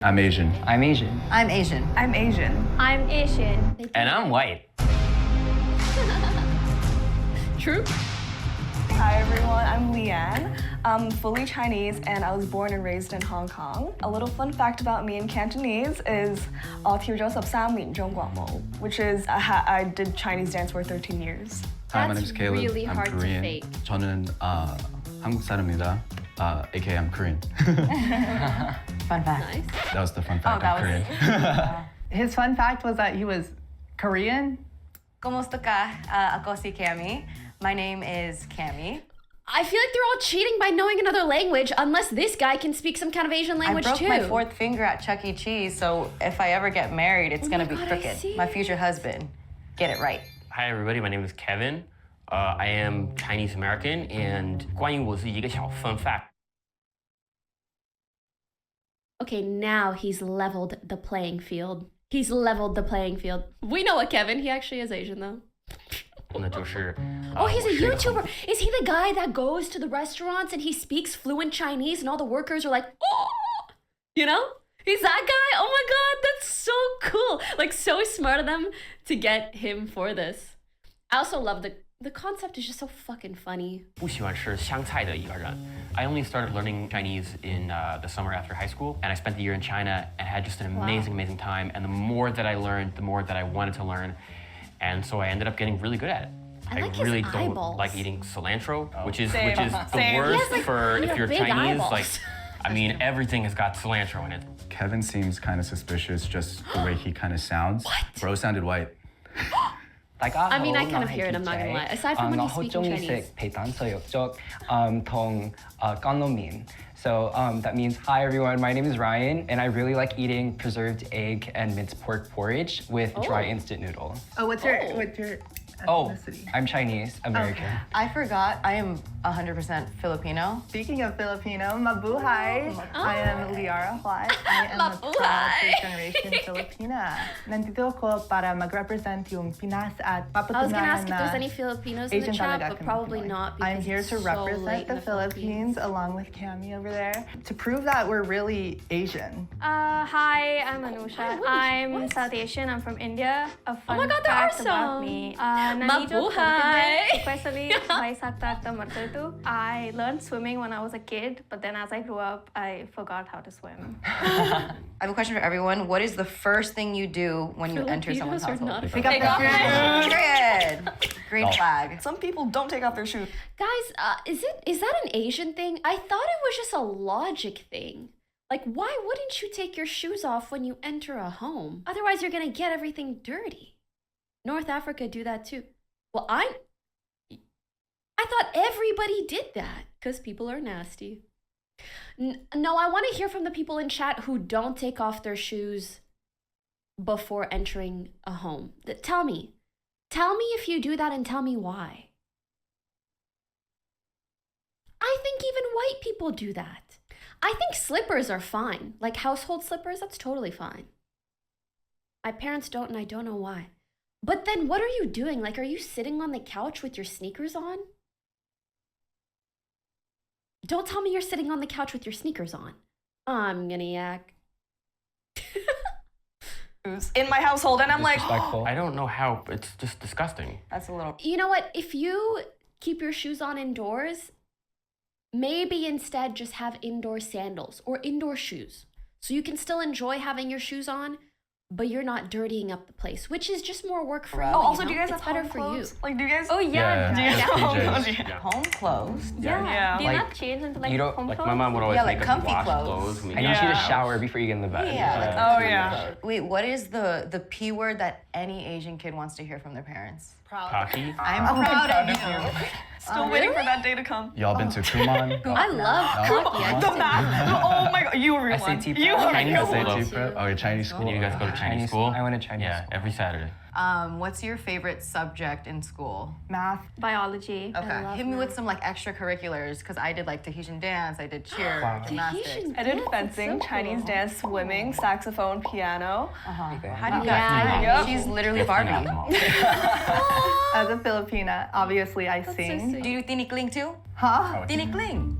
I'm Asian. I'm Asian. I'm Asian. I'm Asian. I'm Asian. And I'm white. True. Hi everyone, I'm Leanne. I'm fully Chinese and I was born and raised in Hong Kong. A little fun fact about me in Cantonese is 我跳咗13年中國舞, which is I did Chinese dance for 13 years. Hi, my That's name's Caleb. really I'm hard to Korean. fake. 저는 한국 사람입니다. aka I'm Korean. Fun fact. Nice. That was the fun fact. that I'm was- Korean. His fun fact was that he was Korean. Kumusta ka? Ako si Cami. My name is Cami. I feel like they're all cheating by knowing another language, unless this guy can speak some kind of Asian language I broke too. my fourth finger at Chuck E. Cheese, so if I ever get married, it's gonna be God, I crooked. see. My future husband. Get it right. Hi everybody, my name is Kevin. I am Chinese American, and 关于我自己一个小 fun fact. Okay, now he's leveled the playing field. He's leveled the playing field. We know what Kevin. He actually is Asian though. 那就是 Oh, he's a 我是一个 YouTuber. Is he the guy that goes to the restaurants and he speaks fluent Chinese and all the workers are like, oh, you know? He's that guy? Oh my God, that's so cool. Like, so smart of them to get him for this. I also love the concept is just so fucking funny. 不喜欢吃香菜的一个人. I only started learning Chinese in the summer after high school, and I spent the year in China and had just an amazing time. And the more that I learned, the more that I wanted to learn. And so I ended up getting really good at it. I like his really don't eyeballs. like eating cilantro, which is Same. the Same. worst He has, like, for if you're big Chinese. eyeballs. Like, I mean, everything has got cilantro in it. Kevin seems kind of suspicious, just the way he kind of sounds. What? Bro sounded white. I mean, I kind of hear it, I'm not gonna lie. Aside from when he's speaking Chinese. 我好鍾意食皮蛋瘦肉粥同乾撈麵. So that means, hi everyone, my name is Ryan, and I really like eating preserved egg and minced pork porridge with dry instant noodle. Oh, what's your Oh, ethnicity? I'm Chinese, American. I forgot I am 100% Filipino. Speaking of Filipino, mabuhay. I am Liara Huay. I am a proud Mabuhay. first-generation Filipina. Nandito ako para mag-represent yung Pinas at I was gonna ask mapatunayan if there's na any Filipinos in the Asian chat, talaga but kami probably Pinoy. not because I'm here it's to so represent late in the Philippines along with Cami over there to prove that we're really Asian. Hi, I'm Anusha. Wait, I'm what? South Asian. I'm from India. A fun my God, there are fact about some. me. Mabuhay. Especially I learned swimming when I was a kid, but then as I grew up, I forgot how to swim. I have a question for everyone. What is the first thing you do when you enter someone's Filipinos are household? not Pick up the food. Period. Green flag. Some people don't take off their shoes. Guys, is that an Asian thing? I thought it was just a logic thing. Like, why wouldn't you take your shoes off when you enter a home? Otherwise, you're gonna get everything dirty. North Africa do that too. Well, I thought everybody did that because people are nasty. No, I want to hear from the people in chat who don't take off their shoes before entering a home. Tell me if you do that and tell me why. I think even white people do that. I think slippers are fine. Like household slippers, that's totally fine. My parents don't, and I don't know why. But then what are you doing? Like, are you sitting on the couch with your sneakers on? Don't tell me you're sitting on the couch with your sneakers on. I'm gonna yak. In my household, and I'm like, Disrespectful. I don't know how, it's just disgusting. That's a little. You know what? If you keep your shoes on indoors, maybe instead just have indoor sandals or indoor shoes. So you can still enjoy having your shoes on, but you're not dirtying up the place, which is just more work for you. oh, also, you do know? you guys It's have better home for clothes? you. Like, do you guys? Oh yeah. Do you have home PJs. clothes? Yeah. Home clothes. Yeah. Do you Like, not change into like you don't- home Like clothes? my mom would always Yeah, like make us comfy wash clothes. clothes. I need you to Yeah. shower before you get in the bed. Yeah. Oh yeah. Wait, what is the P word that any Asian kid wants to hear from their parents? Poki. I'm proud of you. Still waiting for that day to come. Y'all been to Kumon? I love No. Poki. I The just math. Oh my god, you were real one. SAT You prep. were Chinese real school, one. though. SAT prep? Oh, your Chinese school? You guys go to Chinese school? I went to Chinese Yeah, school. every Saturday. What's your favorite subject in school? Math. Biology. Okay, love hit me with math. some like extracurriculars because I did like Tahitian dance, I did cheer, Wow. gymnastics. Tahitian I did dance, fencing, that's so Chinese cool. dance, swimming, saxophone, piano. How do you Yeah, guys? yeah. She's literally Definitely Barbie. not mom. As a Filipina, obviously I so sing. sweet. Do you tinikling too? Huh? Tinikling.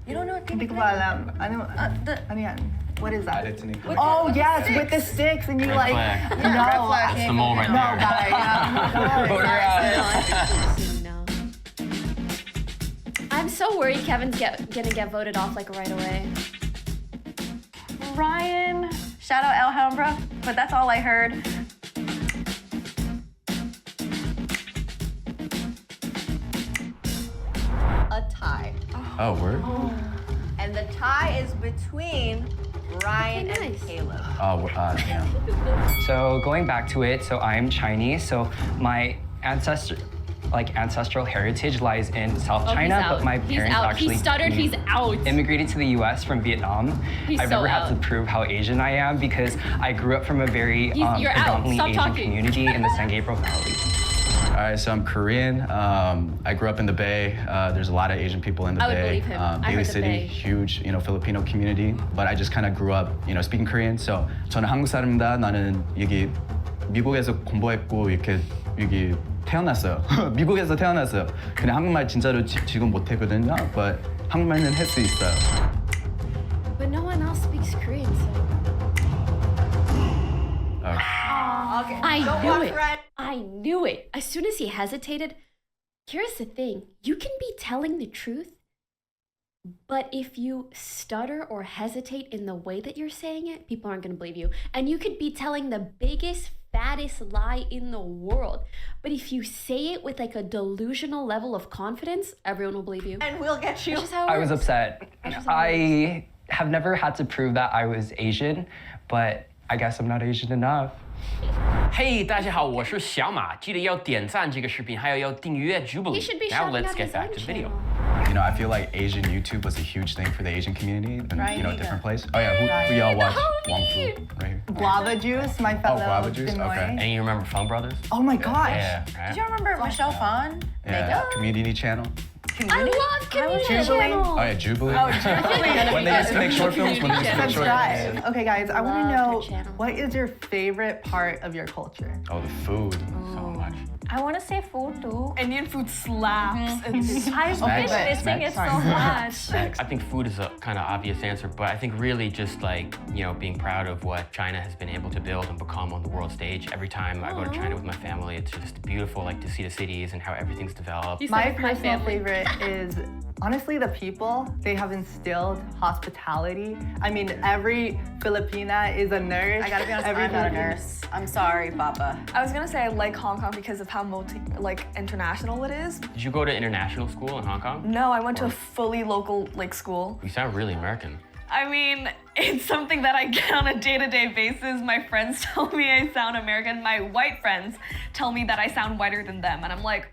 You don't know what Hindi ko tinikling? pa alam. Ano The yan? What is that? Editing. Oh yes, with the sticks and you Red like. flag. No, That's the mole right no, there. guy. Yeah. Vote her out. No. I'm so worried Kevin's gonna get voted off like right away. Ryan. Shout out Alhambra, but that's all I heard. A tie. Oh, word? And the tie is between Ryan Okay, and nice. Caleb. Oh, yeah. So going back to it, so I'm Chinese, so my ancestral heritage lies in South Oh, China, he's out. but my He's parents out. actually He stuttered. He's out. immigrated to the U.S. from Vietnam. He's I've so never had out. to prove how Asian I am because I grew up from a very You're out. predominantly Stop Asian talking. community in the San Gabriel Valley. All right, so I'm Korean. I grew up in the Bay. There's a lot of Asian people in the I would Bay. believe him. I Daly heard the City, Bay. huge, Filipino community. But I just kind of grew up, speaking Korean. So 저는 한국 사람입니다. 나는 여기 미국에서 공부했고 이렇게 여기 태어났어요. 미국에서 태어났어요. 근데 한국말 진짜로 지금 못하거든요. But 한국말은 할 수 있어요. But no one else speaks Korean, so. Okay. I Don't knew watch it. Ryan. I knew it. As soon as he hesitated, here's the thing. You can be telling the truth, but if you stutter or hesitate in the way that you're saying it, people aren't going to believe you. And you could be telling the biggest, fattest lie in the world. But if you say it with like a delusional level of confidence, everyone will believe you. And we'll get you. Which is how it I was works. upset. Which is how it I have never had to prove that I was Asian, but I guess I'm not Asian enough. 嘿，大家好，我是小马，记得要点赞这个视频，还有要订阅 Jubilee. He should be Now shouting let's out get his back own to the video. channel. I feel like Asian YouTube was a huge thing for the Asian community in Right, a yeah. different place. Oh yeah, who y'all watch? No, Wong me. Fu, right here. Guava juice, my fellow. guava juice? Pinoy. Okay. And you remember Fun Brothers? Oh my gosh. Yeah. Right? Did you remember Michelle Phan? Yeah, community channel. I love community Jubilee. channel. Oh yeah, Jubilee. Oh, Jubilee. When they used to make short films, when they used to make short films. Subscribe. Okay, guys, I want Loved to her know channel. what is your favorite part of your culture? Oh, the food. So much. I want to say food too. Indian food slaps. It's I've been Snacks. missing it so Snacks. much. I think food is a kind of obvious answer, but I think really just like, being proud of what China has been able to build and become on the world stage. Every time I go to China with my family, it's just beautiful, like to see the cities and how everything's developed. My personal favorite is honestly the people. They have instilled hospitality. I mean, every Filipina is a nurse. I gotta be honest, Every I'm not a Filipina- nurse. I'm sorry, Papa. I was gonna say I like Hong Kong because of how international it is. Did you go to international school in Hong Kong? No, I went to a fully local school. You sound really American. I mean, it's something that I get on a day-to-day basis. My friends tell me I sound American. My white friends tell me that I sound whiter than them, and I'm like,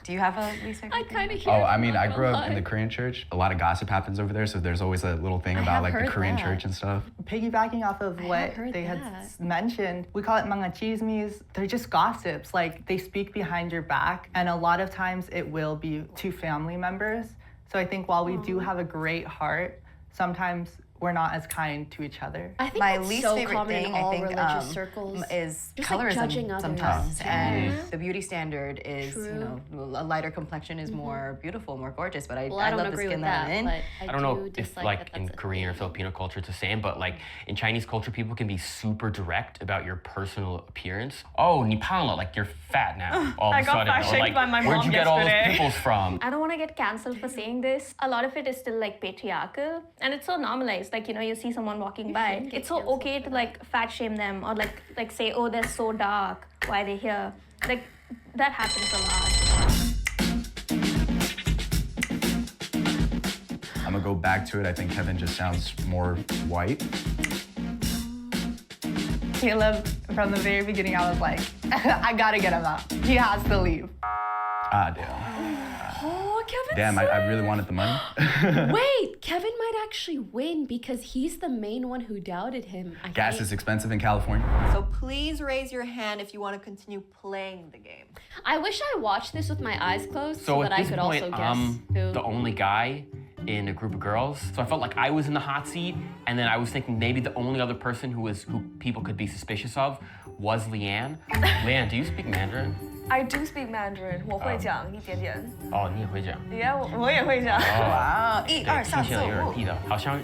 Do you have a least favorite I thing? kind of hear Oh, it, I I'm mean, not I gonna grew up in lie. the Korean church. A lot of gossip happens over there, so there's always a little thing about have like the heard Korean that. church and stuff. piggybacking off of what heard they had that. mentioned, we call it mga chismes. They're just gossips. Like they speak behind your back, and a lot of times it will be to family members. So I think while we do have a great heart, sometimes we're not as kind to each other. I think My that's least so favorite common thing, in all I think, religious circles. is Just, like, judging colorism others. sometimes. And Mhm. the beauty standard is, True. a lighter complexion is more beautiful, more gorgeous. But I, Well, I don't love the agree skin with that I'm that, in. but I don't know do if dislike like that in that's a Korean or thing. Filipino culture it's the same, but like in Chinese culture, people can be super direct about your personal appearance. Oh, 你胖了, like you're fat now. All of I a got sudden, fat or shamed like by my where'd mom you get all those yesterday. pimples from? I don't want to get cancelled for saying this. A lot of it is still like patriarchal and it's so normalized. Like, you see someone walking by. shouldn't get It's so cancelled okay for to like fat shame them or like say, oh, they're so dark. Why are they here? Like, that happens a lot. I'm gonna go back to it. I think Kevin just sounds more white. Caleb, from the very beginning, I was like, I gotta get him out. He has to leave. Ah, damn. Oh, Kevin. Damn, I really wanted the money. Wait, Kevin might actually win because he's the main one who doubted him. I Gas think. is expensive in California. So please raise your hand if you want to continue playing the game. I wish I watched this with my eyes closed so, So that at I this could point, also guess I'm who. the only guy in a group of girls. So I felt like I was in the hot seat, and then I was thinking maybe the only other person who people could be suspicious of was Leanne. Leanne, do you speak Mandarin? I do speak Mandarin，我会讲一点点。哦，你也会讲。Yeah，我也会讲。哦，一对，二三四听起来有点五。地道，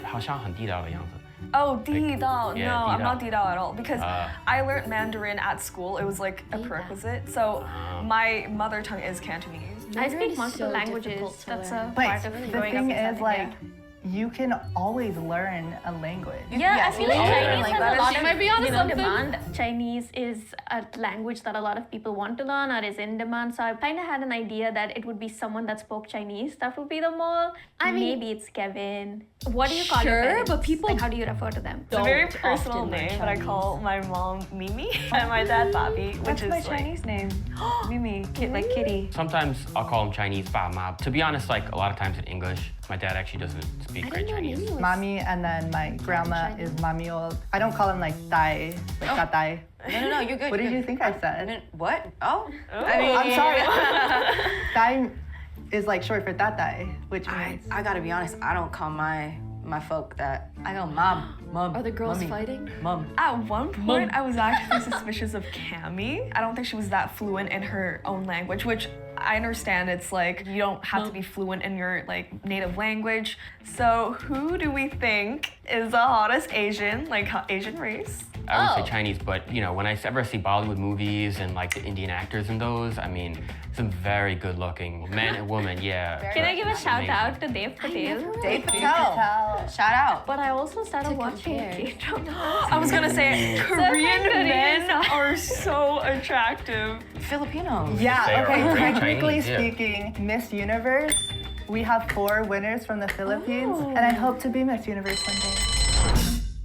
好像很地道的样子。Oh, 地道. Yeah, No, I'm 地道。 not 地道 at all because I learned Mandarin at school. It was like a prerequisite. So my mother tongue is Cantonese. I Mandarin speak is multiple so languages. difficult to That's learn. a But part of the growing thing up in is, South like, India. you can always learn a language. Yeah, I feel like Oh, Chinese like has that a lot is- of might be onto something. demand. Chinese is a language that a lot of people want to learn or is in demand. So I kind of had an idea that it would be someone that spoke Chinese. That would be the more. I mean- maybe it's Kevin. What do you call your Sure, parents? but people like, how do you refer to them? It's a very Don't personal often learn name, but I Chinese. call my mom Mimi and my dad Bobby, which That's is my like, Chinese name. Mimi, like Kitty. Sometimes I'll call them Chinese, ba ma. To be honest, like a lot of times in English, my dad actually doesn't speak I great didn't know Chinese. Mimi was- Mommy, and then my grandma is mamiol. I don't call them like dai, like tatay. No, you're good. What did you're you good. think I said? What? Oh. I mean, I'm sorry. Dai is like short for tatay, which means I gotta be honest. I don't call my folk that. I go mom. Are the girls mommy, fighting? Mom. at one point, I was actually suspicious of Cami. I don't think she was that fluent in her own language, which I understand. It's like you don't have to be fluent in your like native language. So who do we think is the hottest Asian, like Asian race? I would Oh. say Chinese, but you know, when I ever see Bollywood movies and like the Indian actors in those, I mean, some very good-looking men and women. Yeah. Can I give a It's shout amazing. out to Dave Patel? Dave Patel. Shout out. But I also started To watching compare. K-drama. I was gonna say Korean Korean. men are so attractive. Filipinos. yeah. They are Okay, very technically Chinese, yeah. speaking, Miss Universe, we have 4 winners from the Philippines, and I hope to be Miss Universe one day.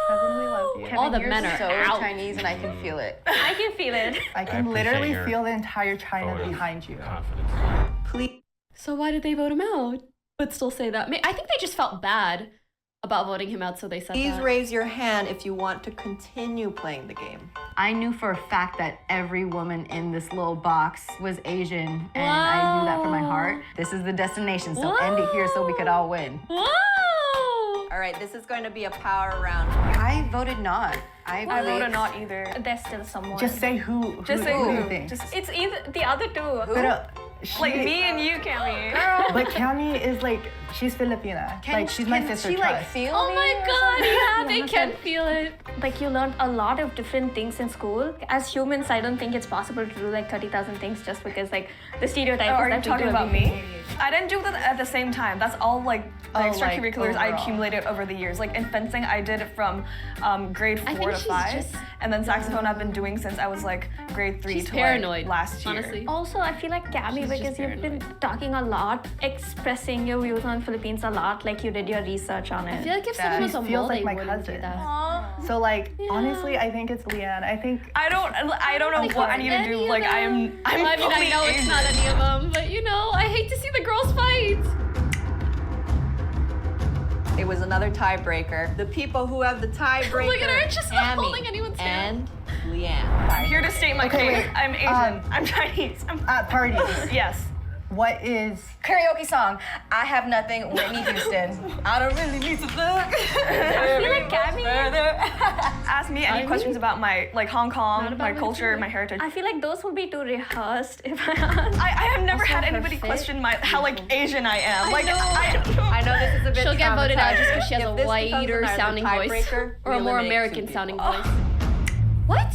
Kevin, we love you. All the You're men are so out. Chinese, and I can feel it. I can feel it. I can appreciate literally your feel the entire China vote of behind you. Confidence. Please. So why did they vote him out? But still say that. I think they just felt bad about voting him out, so they said Please that. raise your hand if you want to continue playing the game. I knew for a fact that every woman in this little box was Asian, and I knew that from my heart. This is the destination, so end it here so we could all win. Whoa! All right, this is going to be a power round. I voted not. I voted not either. There's still someone. Just say who. Just say who do you who. think? Just It's either the other two. Pero like she- me and you, Cami. But Cami is like, she's Filipina. like, she's my sister. She like trust. feel Oh me my or god, yeah, they Yeah, can but- feel it. Like you learned a lot of different things in school. As humans, I don't think it's possible to do like 30,000 things just because like the stereotype Oh, is are you that we talking do about everything. me? I didn't do that at the same time. That's all like the Oh, like, extracurriculars I overall. accumulated over the years. Like in fencing, I did it from grade I 4 think to she's 5, just- and then saxophone I've been doing since I was like grade 3 She's to paranoid, like last year. honestly. Also, I feel like Gabby, She's just because you've been paranoid. talking a lot, expressing your views on Philippines a lot, like you did your research on I it. feel like if someone was a feels mole, like they my wouldn't do cousin. that. So like, honestly, I think it's Leanne. I think I don't know Like, what I need to any do. of Like I'm them. Well, I mean, I fully know it's Asian. not any of them, but you know, I hate to see the girls fight. It was another tiebreaker. The people who have the tiebreaker, Look at her, just not Tammy holding anyone's hand. and Leanne. I'm here to state my case. wait. I'm Asian. I'm Chinese. at parties, Yes. what is Karaoke song. I have nothing. Whitney Houston. I don't really need to look. I feel like Gabby. Ask me any questions about my like Hong Kong, Not my about culture, Victoria. my heritage. I feel like those would be too rehearsed if I asked. I have never Also had her anybody fit. question how like Asian I am. Like know. I know this is a bit She'll get voted out just because she has If a this becomes whiter another sounding voice tiebreaker, or we a more eliminate American 2 sounding people. voice. What?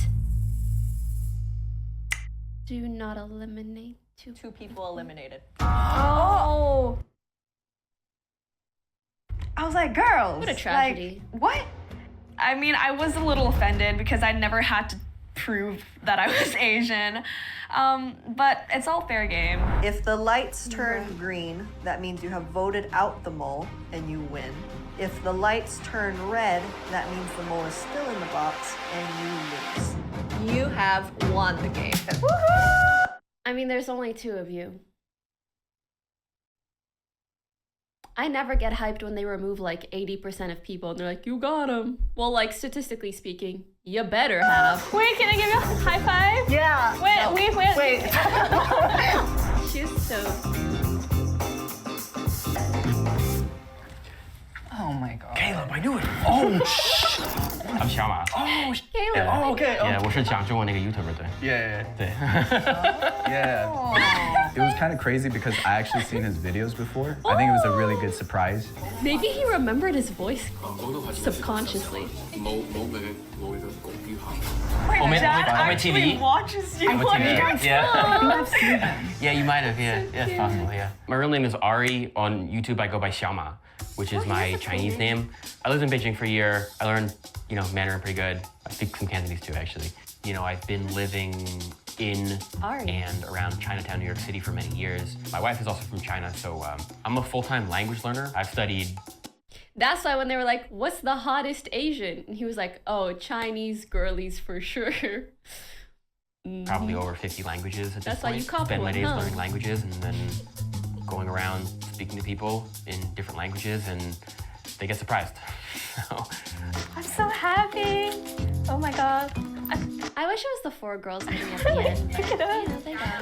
Do not eliminate two. 2 people eliminated. Oh. I was like, girls. What a tragedy. Like, what? I mean, I was a little offended because I never had to prove that I was Asian. But it's all fair game. If the lights turn green, that means you have voted out the mole and you win. If the lights turn red, that means the mole is still in the box and you lose. You have won the game. I mean, there's only 2 of you. I never get hyped when they remove like 80% of people and they're like, you got them. Well, like statistically speaking, you better have. Wait, can I give you a high five? yeah? Wait. Wait. She's so. I knew it. Oh, I'm 小马。 Caleb. Oh, okay. Yeah, 我是讲中文那个 YouTuber 对。 Yeah. 对。 Yeah. It was kind of crazy because I actually seen his videos before. I think it was a really good surprise. Maybe he remembered his voice subconsciously. 我们 Dad TV actually watches you. Yeah, you might have. Yeah, it's possible. Yeah. My real name is Ari. On YouTube, I go by Xiaoma, which is my Chinese name. I lived in Beijing for a year. I learned, Mandarin pretty good. I speak some Cantonese too, actually. I've been living in and around Chinatown, New York City for many years. My wife is also from China, so I'm a full-time language learner. I've studied. That's why when they were like, what's the hottest Asian? And he was like, oh, Chinese girlies for sure. Probably over 50 languages at this That's why point. you cop Spend my one, days huh? learning languages and then going around speaking to people in different languages, and they get surprised. So, I'm so happy. Oh my god. I wish it was the 4 girls meeting at the end. Pick it up.